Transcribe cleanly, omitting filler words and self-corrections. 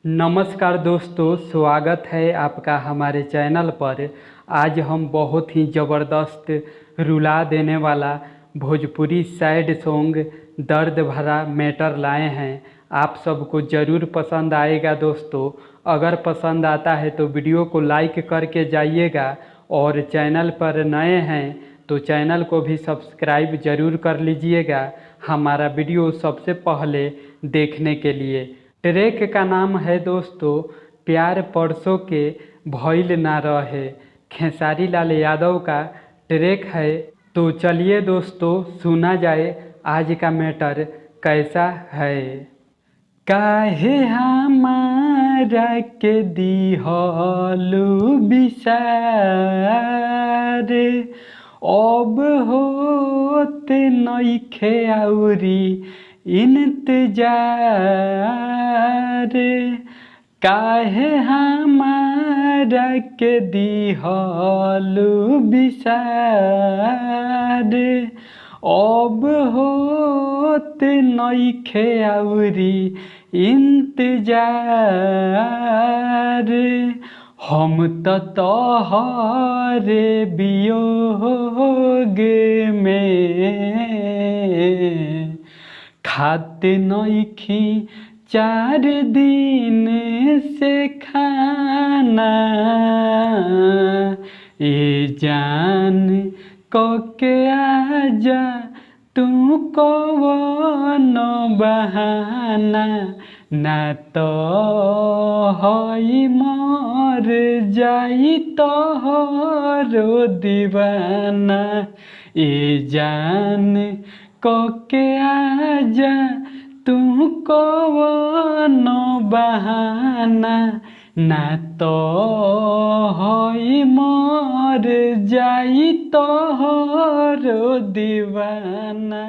नमस्कार दोस्तों, स्वागत है आपका हमारे चैनल पर। आज हम बहुत ही ज़बरदस्त रुला देने वाला भोजपुरी सैड सॉन्ग दर्द भरा मैटर लाए हैं। आप सबको ज़रूर पसंद आएगा दोस्तों। अगर पसंद आता है तो वीडियो को लाइक करके जाइएगा और चैनल पर नए हैं तो चैनल को भी सब्सक्राइब ज़रूर कर लीजिएगा हमारा वीडियो सबसे पहले देखने के लिए। ट्रैक का नाम है दोस्तों प्यार परसों के भइल ना रहे। खेसारी लाल यादव का ट्रैक है। तो चलिए दोस्तों सुना जाए आज का मैटर कैसा है। काहे हमारा के दिहलु बिसार, अब होते नइखे आउरी इंतजार। काहे हमारा के दिहलु बिसार, अब होते नइखे आउरी इंतजार। हम तोहरे वियोग में खाते नइखी 4 दिन से खाना। ए जान के आजा तू कवनो बहाना, ना तो हई मर जाई तोहरो दीवाना। ए जान के आजा तू कवनो बहाना, ना तो हई मर जाई तोहरो दीवाना।